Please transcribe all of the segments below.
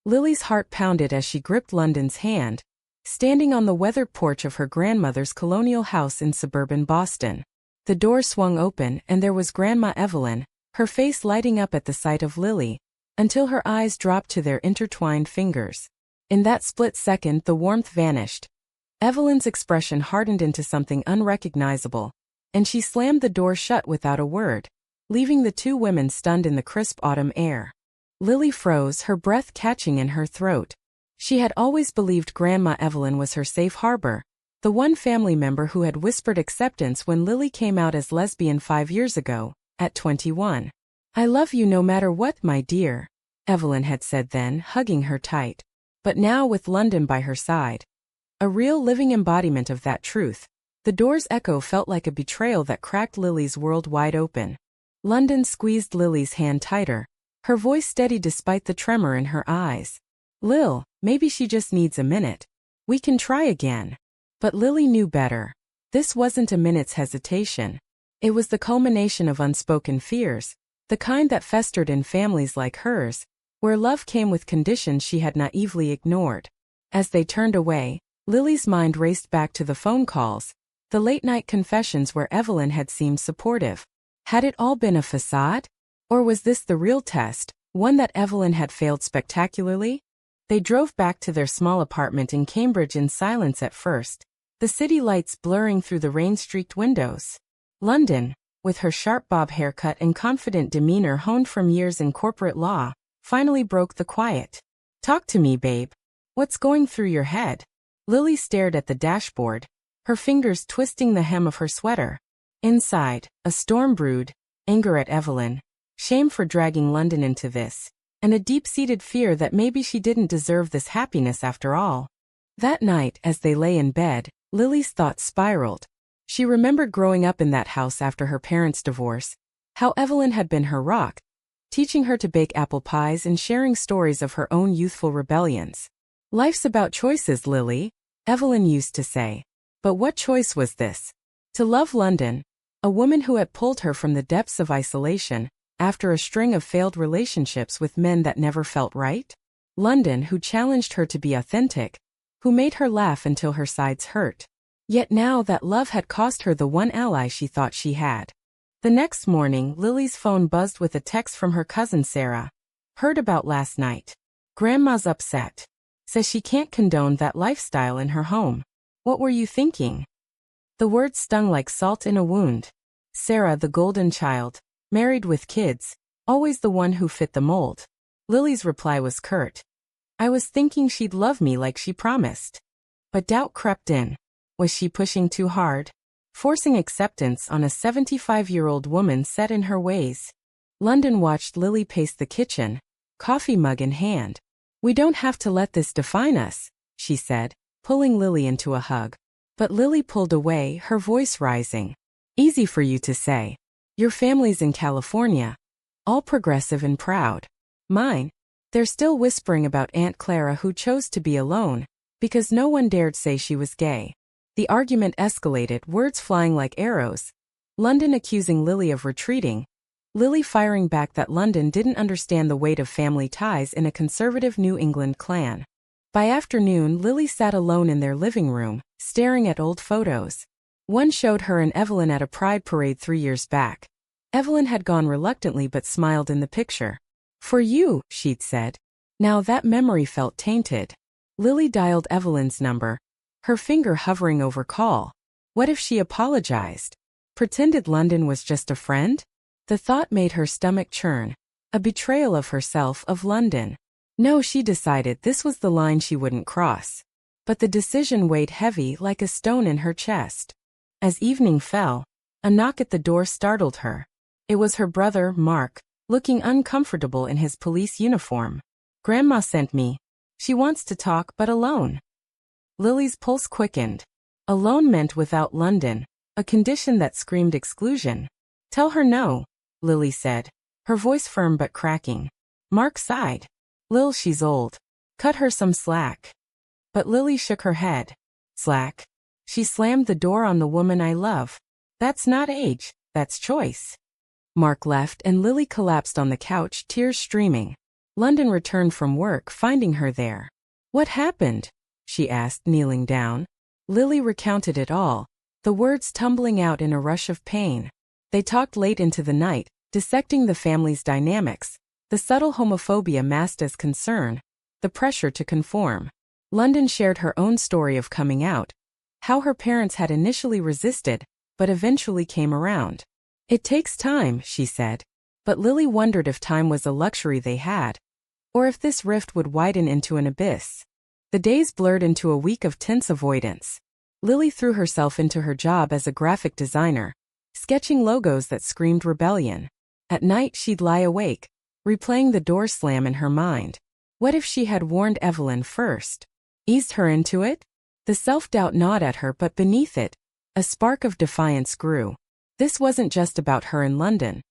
Lily's heart pounded as she gripped London's hand, standing on the weathered porch of her grandmother's colonial house in suburban Boston. The door swung open and there was Grandma Evelyn, her face lighting up at the sight of Lily, until her eyes dropped to their intertwined fingers. In that split second the warmth vanished. Evelyn's expression hardened into something unrecognizable, and she slammed the door shut without a word, leaving the two women stunned in the crisp autumn air. Lily froze, her breath catching in her throat. She had always believed Grandma Evelyn was her safe harbor, the one family member who had whispered acceptance when Lily came out as lesbian 5 years ago, at 21. "I love you no matter what, my dear," Evelyn had said then, hugging her tight. But now with London by her side, a real living embodiment of that truth, the door's echo felt like a betrayal that cracked Lily's world wide open. London squeezed Lily's hand tighter, her voice steady despite the tremor in her eyes. "Lil, maybe she just needs a minute. We can try again." But Lily knew better. This wasn't a minute's hesitation. It was the culmination of unspoken fears, the kind that festered in families like hers, where love came with conditions she had naively ignored. As they turned away, Lily's mind raced back to the phone calls, the late-night confessions where Evelyn had seemed supportive. Had it all been a facade? Or was this the real test, one that Evelyn had failed spectacularly? They drove back to their small apartment in Cambridge in silence at first, the city lights blurring through the rain-streaked windows. London, with her sharp bob haircut and confident demeanor honed from years in corporate law, finally broke the quiet. "Talk to me, babe. What's going through your head?" Lily stared at the dashboard, her fingers twisting the hem of her sweater. Inside, a storm brewed, anger at Evelyn, shame for dragging London into this, and a deep-seated fear that maybe she didn't deserve this happiness after all. That night, as they lay in bed, Lily's thoughts spiraled. She remembered growing up in that house after her parents' divorce, how Evelyn had been her rock, teaching her to bake apple pies and sharing stories of her own youthful rebellions. "Life's about choices, Lily," Evelyn used to say. But what choice was this? To love London, a woman who had pulled her from the depths of isolation, after a string of failed relationships with men that never felt right? London, who challenged her to be authentic, who made her laugh until her sides hurt. Yet now that love had cost her the one ally she thought she had. The next morning, Lily's phone buzzed with a text from her cousin Sarah. "Heard about last night. Grandma's upset. Says she can't condone that lifestyle in her home. What were you thinking?" The words stung like salt in a wound. Sarah, the golden child, married with kids, always the one who fit the mold. Lily's reply was curt. "I was thinking she'd love me like she promised." But doubt crept in. Was she pushing too hard? Forcing acceptance on a 75-year-old woman set in her ways? London watched Lily pace the kitchen, coffee mug in hand. "We don't have to let this define us," she said, pulling Lily into a hug. But Lily pulled away, her voice rising. "Easy for you to say. Your family's in California. All progressive and proud. Mine, they're still whispering about Aunt Clara who chose to be alone, because no one dared say she was gay." The argument escalated, words flying like arrows. London accusing Lily of retreating. Lily firing back that London didn't understand the weight of family ties in a conservative New England clan. By afternoon, Lily sat alone in their living room, staring at old photos. One showed her and Evelyn at a pride parade 3 years back. Evelyn had gone reluctantly but smiled in the picture. "For you," she'd said. Now that memory felt tainted. Lily dialed Evelyn's number, her finger hovering over call. What if she apologized? Pretended London was just a friend? The thought made her stomach churn. A betrayal of herself, of London. No, she decided this was the line she wouldn't cross. But the decision weighed heavy like a stone in her chest. As evening fell, a knock at the door startled her. It was her brother, Mark, looking uncomfortable in his police uniform. "Grandma sent me. She wants to talk, but alone." Lily's pulse quickened. Alone meant without London, a condition that screamed exclusion. "Tell her no," Lily said, her voice firm but cracking. Mark sighed. "Lil, she's old. Cut her some slack." But Lily shook her head. "Slack? She slammed the door on the woman I love. That's not age, that's choice." Mark left and Lily collapsed on the couch, tears streaming. London returned from work, finding her there. "What happened?" she asked, kneeling down. Lily recounted it all, the words tumbling out in a rush of pain. They talked late into the night, dissecting the family's dynamics, the subtle homophobia masked as concern, the pressure to conform. London shared her own story of coming out, how her parents had initially resisted, but eventually came around. "It takes time," she said. But Lily wondered if time was a luxury they had, or if this rift would widen into an abyss. The days blurred into a week of tense avoidance. Lily threw herself into her job as a graphic designer, sketching logos that screamed rebellion. At night she'd lie awake, replaying the door slam in her mind. What if she had warned Evelyn first? Eased her into it? The self-doubt gnawed at her, but beneath it, a spark of defiance grew. This wasn't just about her in London.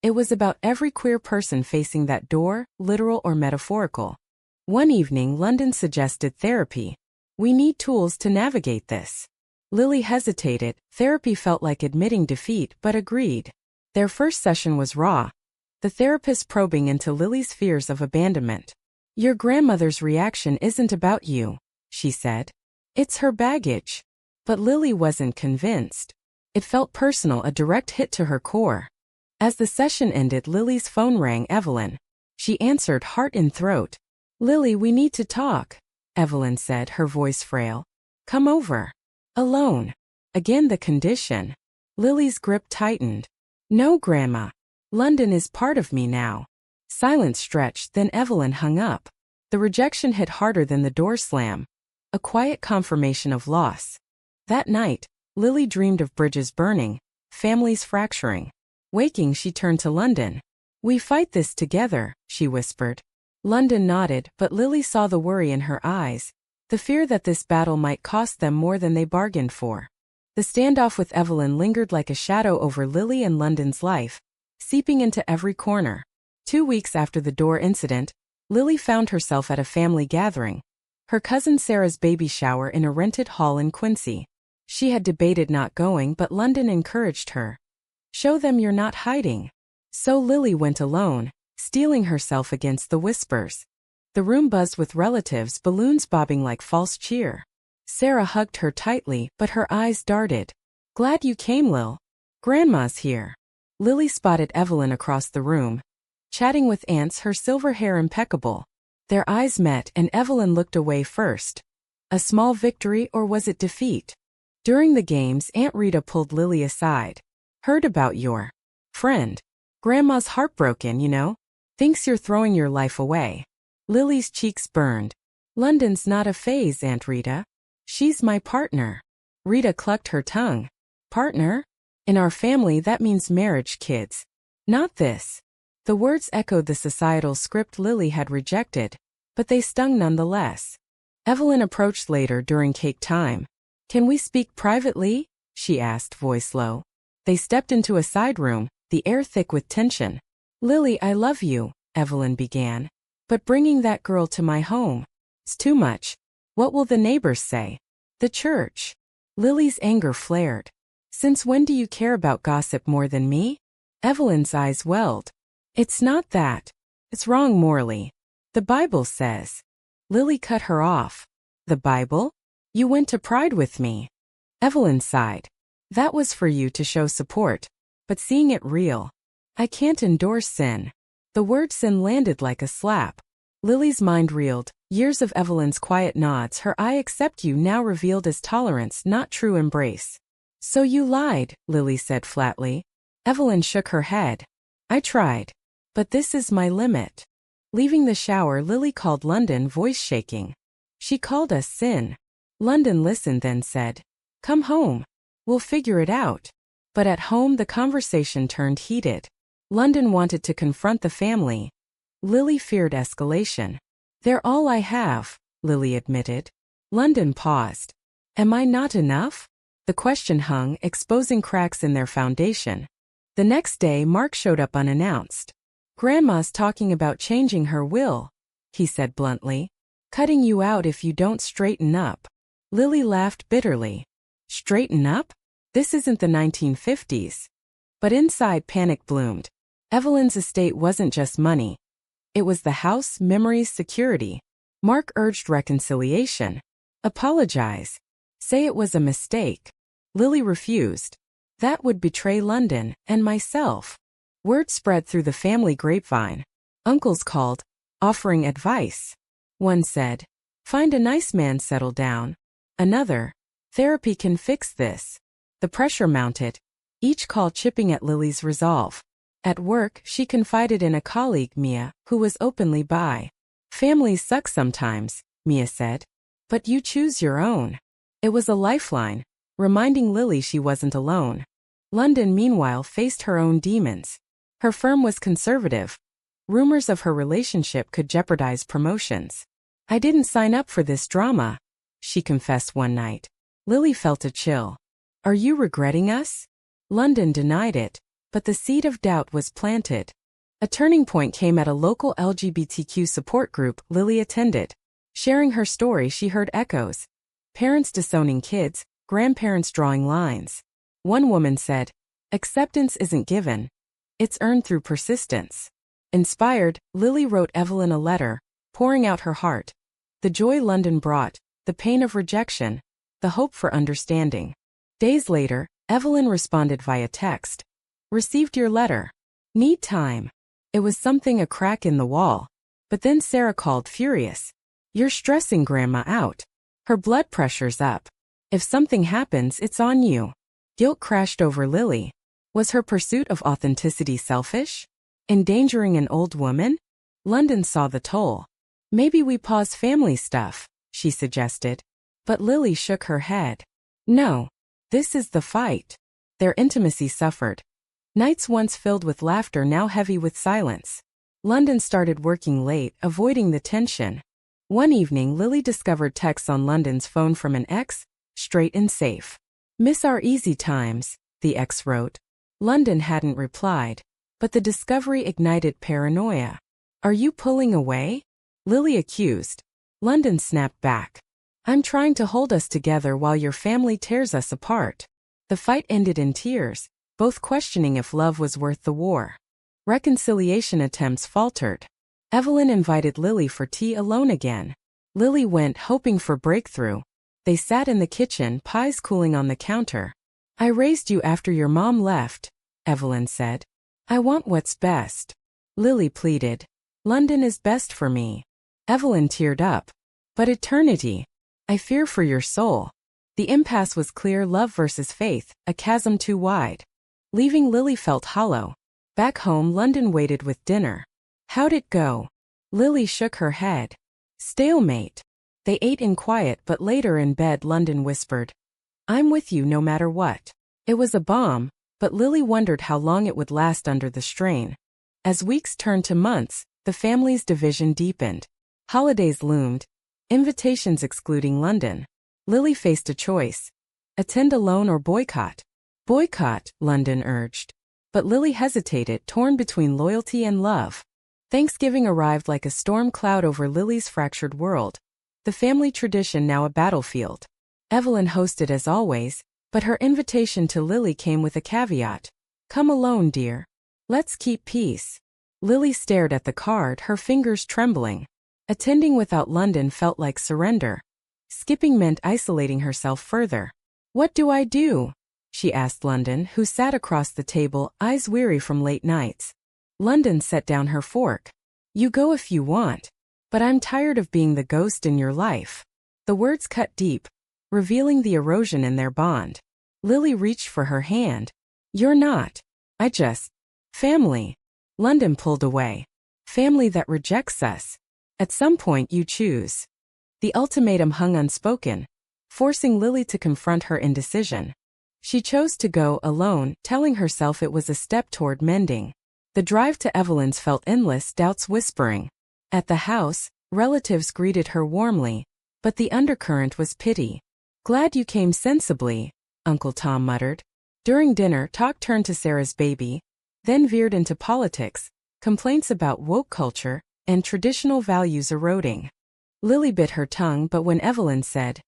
It was about every queer person facing that door, literal or metaphorical. One evening, London suggested therapy. "We need tools to navigate this." Lily hesitated. Therapy felt like admitting defeat, but agreed. Their first session was raw, the therapist probing into Lily's fears of abandonment. "Your grandmother's reaction isn't about you," she said. "It's her baggage." But Lily wasn't convinced. It felt personal, a direct hit to her core. As the session ended, Lily's phone rang. Evelyn. She answered, heart in throat. "Lily, we need to talk," Evelyn said, her voice frail. "Come over." "Alone." Again the condition. Lily's grip tightened. "No, Grandma. London is part of me now." Silence stretched, then Evelyn hung up. The rejection hit harder than the door slam. A quiet confirmation of loss. That night, Lily dreamed of bridges burning, families fracturing. Waking, she turned to London. "We fight this together," she whispered. London nodded, but Lily saw the worry in her eyes, the fear that this battle might cost them more than they bargained for. The standoff with Evelyn lingered like a shadow over Lily and London's life, seeping into every corner. 2 weeks after the door incident, Lily found herself at a family gathering, her cousin Sarah's baby shower in a rented hall in Quincy. She had debated not going, but London encouraged her. "Show them you're not hiding." So Lily went alone, steeling herself against the whispers. The room buzzed with relatives, balloons bobbing like false cheer. Sarah hugged her tightly, but her eyes darted. "Glad you came, Lil. Grandma's here." Lily spotted Evelyn across the room, chatting with aunts, her silver hair impeccable. Their eyes met, and Evelyn looked away first. A small victory, or was it defeat? During the games, Aunt Rita pulled Lily aside. "Heard about your friend. Grandma's heartbroken, you know. Thinks you're throwing your life away." Lily's cheeks burned. "London's not a phase, Aunt Rita. She's my partner." Rita clucked her tongue. "Partner? In our family that means marriage, kids. Not this." The words echoed the societal script Lily had rejected, but they stung nonetheless. Evelyn approached later during cake time. "Can we speak privately?" she asked, voice low. They stepped into a side room, the air thick with tension. "Lily, I love you," Evelyn began. "But bringing that girl to my home, it's too much. What will the neighbors say? The church?" Lily's anger flared. "Since when do you care about gossip more than me?" Evelyn's eyes welled. "It's not that. It's wrong morally. The Bible says." Lily cut her off. "The Bible? You went to Pride with me." Evelyn sighed. "That was for you to show support. But seeing it real. I can't endorse sin." The word sin landed like a slap. Lily's mind reeled. Years of Evelyn's quiet nods, her "I accept you" now revealed as tolerance, not true embrace. "So you lied," Lily said flatly. Evelyn shook her head. "I tried. But this is my limit." Leaving the shower, Lily called London, voice shaking. "She called us sin." London listened, then said, "Come home. We'll figure it out." But at home the conversation turned heated. London wanted to confront the family. Lily feared escalation. "They're all I have," Lily admitted. London paused. "Am I not enough?" The question hung, exposing cracks in their foundation. The next day, Mark showed up unannounced. "Grandma's talking about changing her will," he said bluntly. "Cutting you out if you don't straighten up." Lily laughed bitterly. Straighten up? This isn't the 1950s. But inside, panic bloomed. Evelyn's estate wasn't just money. It was the house, memories, security. Mark urged reconciliation. Apologize. Say it was a mistake. Lily refused. That would betray London and myself. Word spread through the family grapevine. Uncles called, offering advice. One said, "Find a nice man, settle down." Another, "Therapy can fix this." The pressure mounted, each call chipping at Lily's resolve. At work, she confided in a colleague, Mia, who was openly bi. "Families suck sometimes," Mia said. "But you choose your own." It was a lifeline, reminding Lily she wasn't alone. London, meanwhile, faced her own demons. Her firm was conservative. Rumors of her relationship could jeopardize promotions. "I didn't sign up for this drama," she confessed one night. Lily felt a chill. "Are you regretting us?" London denied it, but the seed of doubt was planted. A turning point came at a local LGBTQ support group Lily attended. Sharing her story, she heard echoes. Parents disowning kids, grandparents drawing lines. One woman said, "Acceptance isn't given. It's earned through persistence." Inspired, Lily wrote Evelyn a letter, pouring out her heart. The joy London brought, the pain of rejection, the hope for understanding. Days later, Evelyn responded via text. "Received your letter. Need time." It was something a crack in the wall. But then Sarah called, furious. "You're stressing Grandma out. Her blood pressure's up. If something happens, it's on you." Guilt crashed over Lily. Was her pursuit of authenticity selfish? Endangering an old woman? London saw the toll. "Maybe we pause family stuff," she suggested. But Lily shook her head. "No. This is the fight." Their intimacy suffered. Nights once filled with laughter now heavy with silence. London started working late, avoiding the tension. One evening, Lily discovered texts on London's phone from an ex, straight and safe. "Miss our easy times," the ex wrote. London hadn't replied. But the discovery ignited paranoia. "Are you pulling away?" Lily accused. London snapped back. "I'm trying to hold us together while your family tears us apart." The fight ended in tears, both questioning if love was worth the war. Reconciliation attempts faltered. Evelyn invited Lily for tea alone again. Lily went, hoping for breakthrough. They sat in the kitchen, pies cooling on the counter. "I raised you after your mom left," Evelyn said. "I want what's best." Lily pleaded. "London is best for me." Evelyn teared up. "But eternity. I fear for your soul." The impasse was clear: love versus faith, a chasm too wide. Leaving Lily felt hollow. Back home, London waited with dinner. "How'd it go?" Lily shook her head. "Stalemate." They ate in quiet, but later in bed, London whispered, "I'm with you no matter what." It was a bomb, but Lily wondered how long it would last under the strain. As weeks turned to months, the family's division deepened. Holidays loomed, invitations excluding London. Lily faced a choice: attend alone or boycott. "Boycott," London urged. But Lily hesitated, torn between loyalty and love. Thanksgiving arrived like a storm cloud over Lily's fractured world. The family tradition now a battlefield. Evelyn hosted as always, but her invitation to Lily came with a caveat. "Come alone, dear. Let's keep peace." Lily stared at the card, her fingers trembling. Attending without London felt like surrender. Skipping meant isolating herself further. "What do I do?" she asked London, who sat across the table, eyes weary from late nights. London set down her fork. "You go if you want. But I'm tired of being the ghost in your life." The words cut deep, revealing the erosion in their bond. Lily reached for her hand. "You're not. I just. Family." London pulled away. "Family that rejects us. At some point you choose." The ultimatum hung unspoken, forcing Lily to confront her indecision. She chose to go alone, telling herself it was a step toward mending. The drive to Evelyn's felt endless, doubts whispering. At the house, relatives greeted her warmly, but the undercurrent was pity. "Glad you came sensibly," Uncle Tom muttered. During dinner, talk turned to Sarah's baby, then veered into politics, complaints about woke culture, and traditional values eroding. Lily bit her tongue, but when Evelyn said,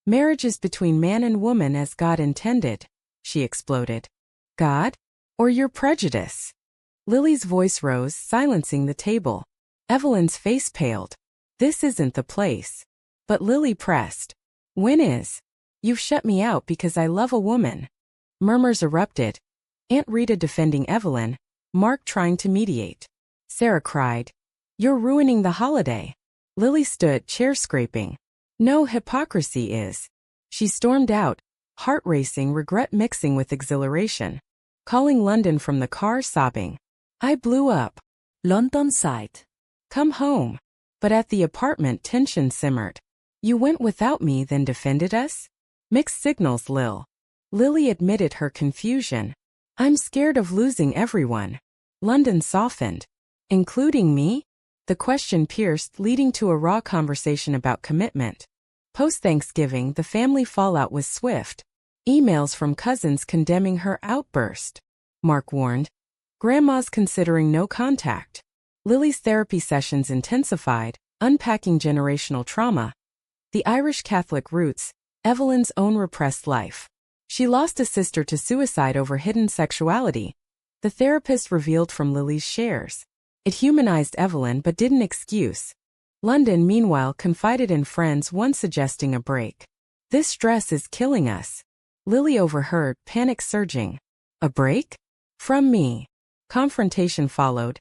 "Marriage is between man and woman as God intended," she exploded. "God? Or your prejudice?" Lily's voice rose, silencing the table. Evelyn's face paled. This isn't the place. But Lily pressed. When is? You've shut me out because I love a woman. Murmurs erupted. Aunt Rita defending Evelyn, Mark trying to mediate. Sarah cried. You're ruining the holiday. Lily stood, chair scraping. No, hypocrisy is. She stormed out, heart racing, regret mixing with exhilaration. Calling London from the car, sobbing. I blew up. London sighed. Come home. But at the apartment, tension simmered. You went without me, then defended us? Mixed signals, Lil. Lily admitted her confusion. I'm scared of losing everyone. London softened. Including me? The question pierced, leading to a raw conversation about commitment. Post-Thanksgiving, the family fallout was swift. Emails from cousins condemning her outburst. Mark warned. Grandma's considering no contact. Lily's therapy sessions intensified, unpacking generational trauma. The Irish Catholic roots, Evelyn's own repressed life. She lost a sister to suicide over hidden sexuality. The therapist revealed from Lily's shares. It humanized Evelyn but didn't excuse. London, meanwhile, confided in friends, one suggesting a break. This stress is killing us. Lily overheard, panic surging. A break? From me. Confrontation followed.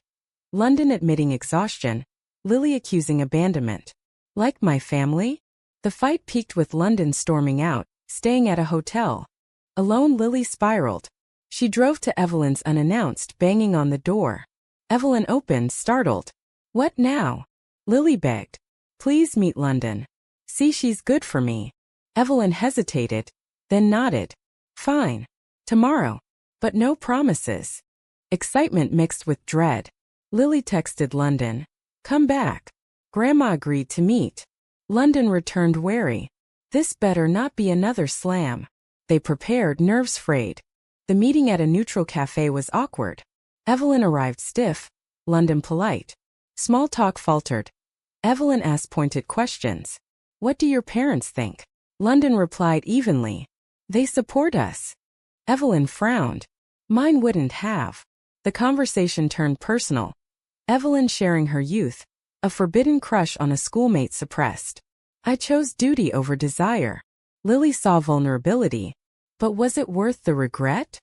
London admitting exhaustion, Lily accusing abandonment. Like my family? The fight peaked with London storming out, staying at a hotel. Alone, Lily spiraled. She drove to Evelyn's unannounced, banging on the door. Evelyn opened, startled. What now? Lily begged. Please meet London. See, she's good for me. Evelyn hesitated, then nodded. Fine. Tomorrow. But no promises. Excitement mixed with dread. Lily texted London. Come back. Grandma agreed to meet. London returned wary. This better not be another slam. They prepared, nerves frayed. The meeting at a neutral cafe was awkward. Evelyn arrived stiff, London polite. Small talk faltered. Evelyn asked pointed questions. What do your parents think? London replied evenly. They support us. Evelyn frowned. Mine wouldn't have. The conversation turned personal. Evelyn sharing her youth, a forbidden crush on a schoolmate suppressed. I chose duty over desire. Lily saw vulnerability. But was it worth the regret?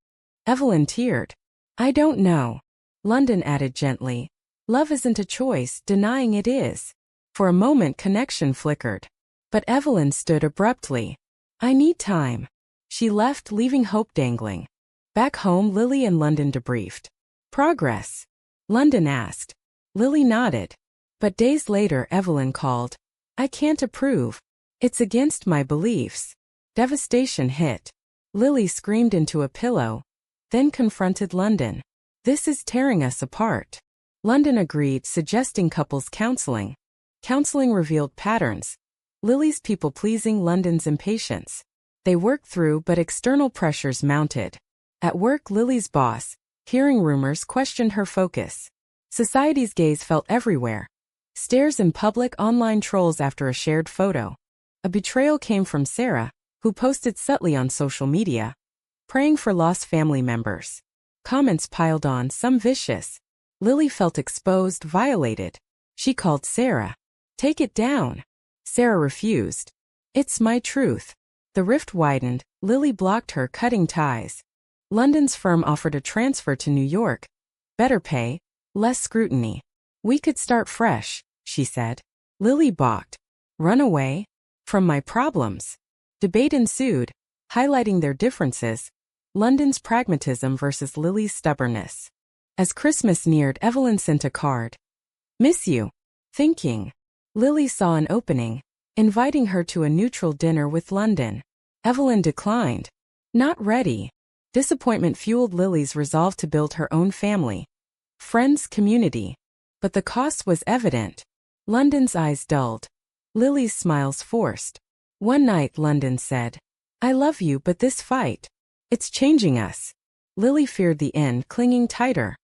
Evelyn teared. I don't know. London added gently. Love isn't a choice, denying it is. For a moment connection flickered. But Evelyn stood abruptly. I need time. She left, leaving hope dangling. Back home, Lily and London debriefed. Progress? London asked. Lily nodded. But days later, Evelyn called. I can't approve. It's against my beliefs. Devastation hit. Lily screamed into a pillow, then confronted London. This is tearing us apart. London agreed, suggesting couples counseling. Counseling revealed patterns. Lily's people-pleasing, London's impatience. They worked through, but external pressures mounted. At work, Lily's boss, hearing rumors, questioned her focus. Society's gaze felt everywhere. Stares in public, online trolls after a shared photo. A betrayal came from Sarah, who posted subtly on social media, praying for lost family members. Comments piled on, some vicious. Lily felt exposed, violated. She called Sarah. Take it down. Sarah refused. It's my truth. The rift widened, Lily blocked her, cutting ties. London's firm offered a transfer to New York. Better pay, less scrutiny. We could start fresh, she said. Lily balked. Run away? From my problems. Debate ensued, highlighting their differences. London's pragmatism versus Lily's stubbornness. As Christmas neared, Evelyn sent a card. Miss you. Thinking. Lily saw an opening, inviting her to a neutral dinner with London. Evelyn declined. Not ready. Disappointment fueled Lily's resolve to build her own family. Friends, community. But the cost was evident. London's eyes dulled. Lily's smiles forced. One night, London said, I love you, but this fight, it's changing us. Lily feared the end, clinging tighter.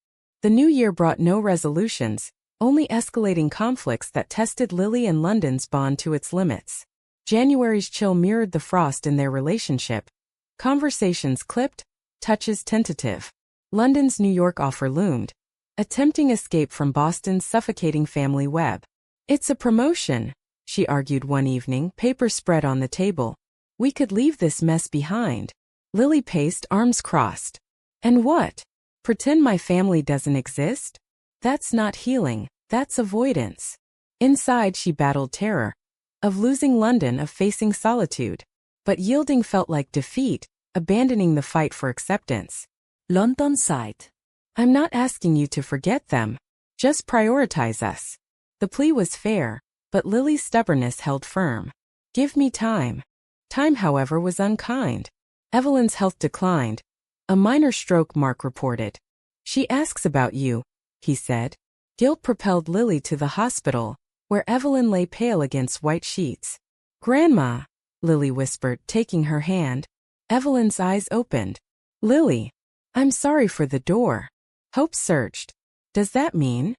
The new year brought no resolutions, only escalating conflicts that tested Lily and London's bond to its limits. January's chill mirrored the frost in their relationship. Conversations clipped, touches tentative. London's New York offer loomed. A tempting escape from Boston's suffocating family web. It's a promotion, she argued one evening, paper spread on the table. We could leave this mess behind. Lily paced, arms crossed. And what? Pretend my family doesn't exist? That's not healing, that's avoidance. Inside she battled terror. Of losing London, of facing solitude. But yielding felt like defeat, abandoning the fight for acceptance. London sighed. I'm not asking you to forget them. Just prioritize us. The plea was fair, but Lily's stubbornness held firm. Give me time. Time, however, was unkind. Evelyn's health declined. A minor stroke, Mark reported. She asks about you, he said. Guilt propelled Lily to the hospital, where Evelyn lay pale against white sheets. Grandma, Lily whispered, taking her hand. Evelyn's eyes opened. Lily, I'm sorry for the door. Hope surged. Does that mean?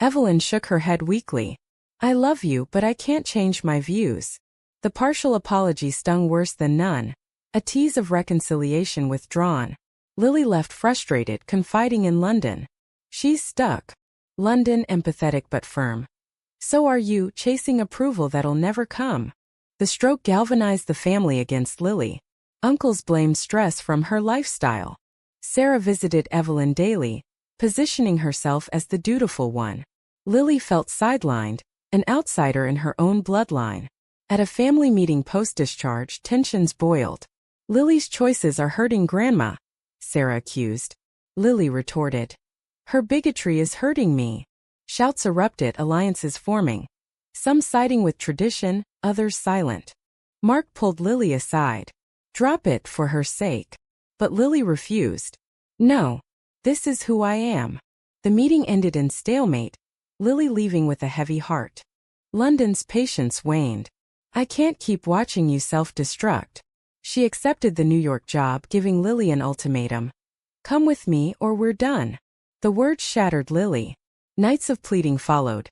Evelyn shook her head weakly. I love you, but I can't change my views. The partial apology stung worse than none. A tease of reconciliation withdrawn. Lily left frustrated, confiding in London. She's stuck. London, empathetic but firm. So are you, chasing approval that'll never come. The stroke galvanized the family against Lily. Uncles blamed stress from her lifestyle. Sarah visited Evelyn daily, positioning herself as the dutiful one. Lily felt sidelined, an outsider in her own bloodline. At a family meeting post-discharge, tensions boiled. Lily's choices are hurting Grandma, Sarah accused. Lily retorted. Her bigotry is hurting me. Shouts erupted, alliances forming. Some siding with tradition, others silent. Mark pulled Lily aside. Drop it for her sake. But Lily refused. No. This is who I am. The meeting ended in stalemate, Lily leaving with a heavy heart. London's patience waned. I can't keep watching you self-destruct. She accepted the New York job, giving Lily an ultimatum. Come with me or we're done. The words shattered Lily. Nights of pleading followed.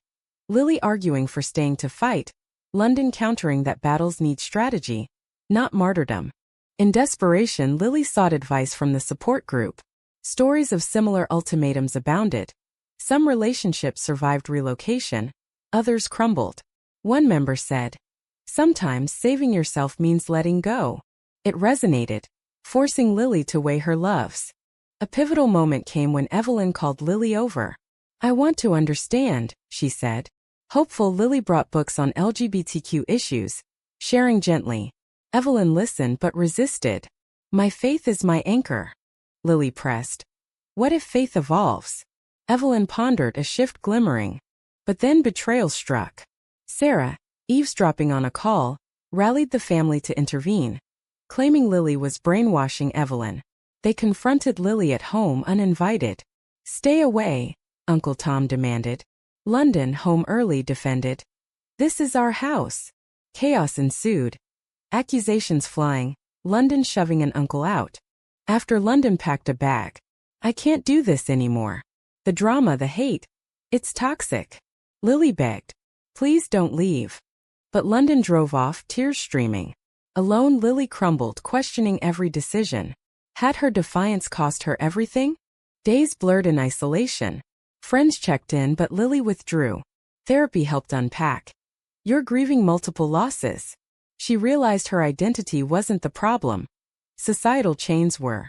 Lily arguing for staying to fight, London countering that battles need strategy, not martyrdom. In desperation, Lily sought advice from the support group. Stories of similar ultimatums abounded. Some relationships survived relocation, others crumbled. One member said, sometimes saving yourself means letting go. It resonated, forcing Lily to weigh her loves. A pivotal moment came when Evelyn called Lily over. I want to understand, she said. Hopeful, Lily brought books on LGBTQ issues, sharing gently. Evelyn listened but resisted. My faith is my anchor. Lily pressed. What if faith evolves? Evelyn pondered, a shift glimmering. But then betrayal struck. Sarah, eavesdropping on a call, rallied the family to intervene, claiming Lily was brainwashing Evelyn. They confronted Lily at home uninvited. Stay away, Uncle Tom demanded. London, home early, defended. This is our house. Chaos ensued. Accusations flying, London shoving an uncle out. After London packed a bag. I can't do this anymore. The drama, the hate. It's toxic. Lily begged. Please don't leave. But London drove off, tears streaming. Alone, Lily crumbled, questioning every decision. Had her defiance cost her everything? Days blurred in isolation. Friends checked in, but Lily withdrew. Therapy helped unpack. You're grieving multiple losses. She realized her identity wasn't the problem. Societal chains were.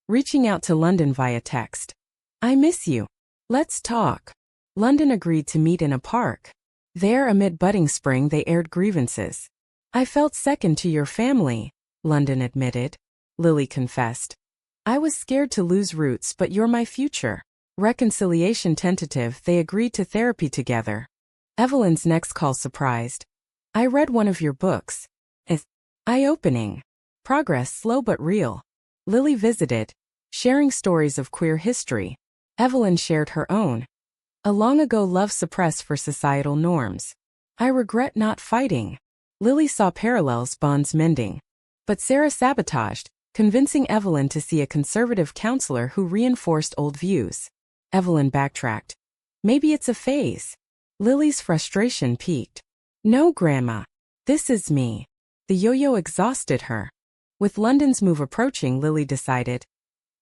Reaching out to London via text. I miss you. Let's talk. London agreed to meet in a park. There, amid budding spring, they aired grievances. I felt second to your family, London admitted. Lily confessed. I was scared to lose roots, but you're my future. Reconciliation tentative, they agreed to therapy together. Evelyn's next call surprised. I read one of your books. It's eye-opening. Progress slow but real. Lily visited, sharing stories of queer history. Evelyn shared her own. A long ago love suppressed for societal norms. I regret not fighting. Lily saw parallels, bonds mending. But Sarah sabotaged, convincing Evelyn to see a conservative counselor who reinforced old views. Evelyn backtracked. Maybe it's a phase. Lily's frustration peaked. No, Grandma. This is me. The yo-yo exhausted her. With London's move approaching, Lily decided,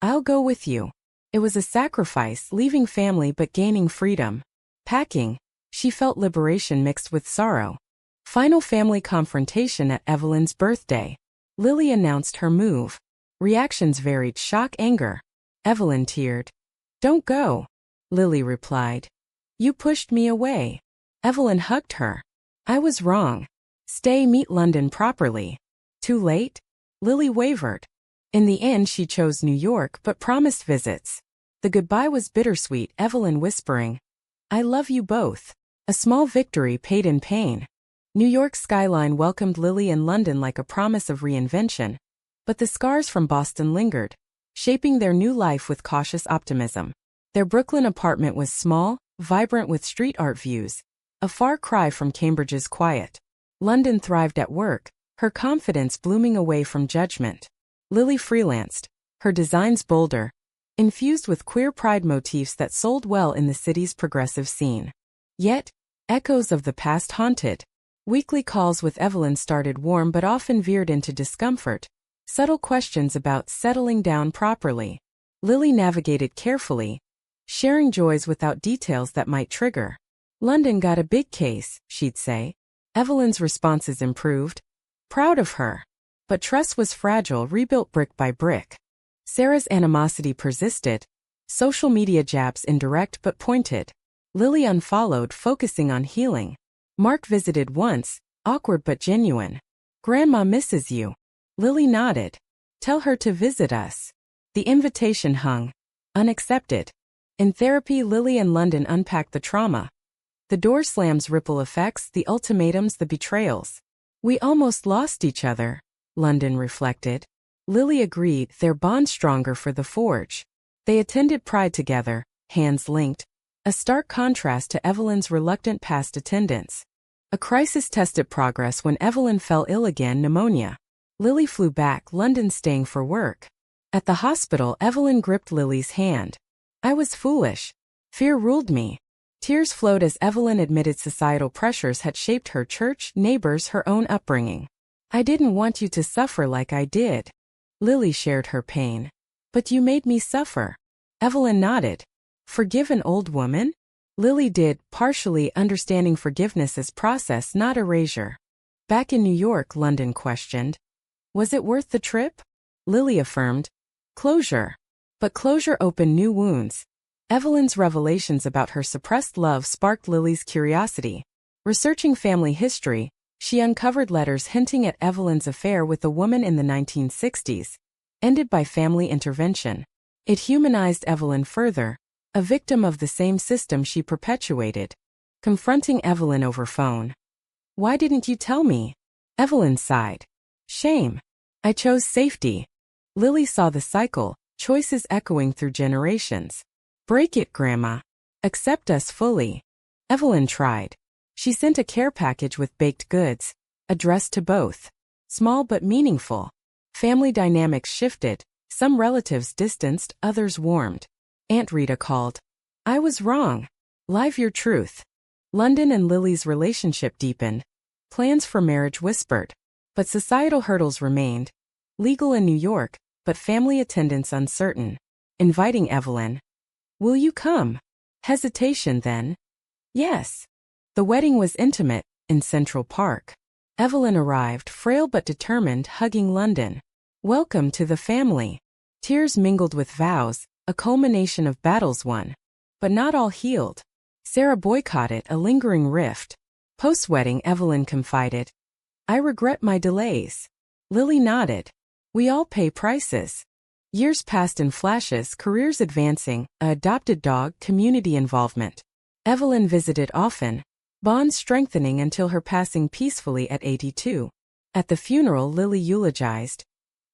I'll go with you. It was a sacrifice, leaving family but gaining freedom. Packing. She felt liberation mixed with sorrow. Final family confrontation at Evelyn's birthday. Lily announced her move. Reactions varied: shock, anger. Evelyn teared. "Don't go," Lily replied. "You pushed me away." Evelyn hugged her. "I was wrong. Stay, meet London properly." "Too late?" Lily wavered. In the end she chose New York but promised visits. The goodbye was bittersweet, Evelyn whispering, "I love you both." A small victory paid in pain. New York's skyline welcomed Lily and London like a promise of reinvention. But the scars from Boston lingered, shaping their new life with cautious optimism. Their Brooklyn apartment was small, vibrant with street art views, a far cry from Cambridge's quiet. London thrived at work, her confidence blooming away from judgment. Lily freelanced, her designs bolder, infused with queer pride motifs that sold well in the city's progressive scene. Yet, echoes of the past haunted. Weekly calls with Evelyn started warm but often veered into discomfort. Subtle questions about settling down properly. Lily navigated carefully, sharing joys without details that might trigger. "London got a big case," she'd say. Evelyn's responses improved. Proud of her. But trust was fragile, rebuilt brick by brick. Sarah's animosity persisted. Social media jabs indirect but pointed. Lily unfollowed, focusing on healing. Mark visited once, awkward but genuine. "Grandma misses you." Lily nodded. "Tell her to visit us." The invitation hung, unaccepted. In therapy, Lily and London unpacked the trauma. The door slams, ripple effects, the ultimatums, the betrayals. "We almost lost each other," London reflected. Lily agreed, their bond stronger for the forge. They attended Pride together, hands linked. A stark contrast to Evelyn's reluctant past attendance. A crisis tested progress when Evelyn fell ill again, pneumonia. Lily flew back, London staying for work. At the hospital, Evelyn gripped Lily's hand. "I was foolish. Fear ruled me." Tears flowed as Evelyn admitted societal pressures had shaped her: church, neighbors, her own upbringing. "I didn't want you to suffer like I did." Lily shared her pain. "But you made me suffer." Evelyn nodded. "Forgive an old woman?" Lily did, partially, understanding forgiveness as process, not erasure. Back in New York, London questioned, "Was it worth the trip?" Lily affirmed, "Closure." But closure opened new wounds. Evelyn's revelations about her suppressed love sparked Lily's curiosity. Researching family history, she uncovered letters hinting at Evelyn's affair with a woman in the 1960s, ended by family intervention. It humanized Evelyn further, a victim of the same system she perpetuated. Confronting Evelyn over phone. "Why didn't you tell me?" Evelyn sighed. "Shame. I chose safety." Lily saw the cycle, choices echoing through generations. "Break it, Grandma. Accept us fully." Evelyn tried. She sent a care package with baked goods, addressed to both. Small but meaningful. Family dynamics shifted, some relatives distanced, others warmed. Aunt Rita called. "I was wrong. Live your truth." London and Lily's relationship deepened. Plans for marriage whispered. But societal hurdles remained. Legal in New York, but family attendance uncertain. Inviting Evelyn. "Will you come?" Hesitation then. "Yes." The wedding was intimate, in Central Park. Evelyn arrived, frail but determined, hugging London. "Welcome to the family." Tears mingled with vows, a culmination of battles won. But not all healed. Sarah boycotted, a lingering rift. Post-wedding, Evelyn confided, "I regret my delays." Lily nodded. "We all pay prices." Years passed in flashes, careers advancing, a adopted dog, community involvement. Evelyn visited often, bonds strengthening until her passing peacefully at 82. At the funeral, Lily eulogized.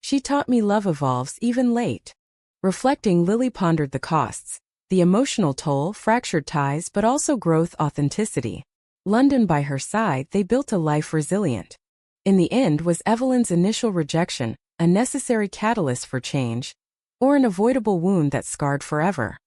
"She taught me love evolves even late." Reflecting, Lily pondered the costs. The emotional toll, fractured ties, but also growth, authenticity. London by her side, they built a life resilient. In the end, was Evelyn's initial rejection a necessary catalyst for change, or an avoidable wound that scarred forever?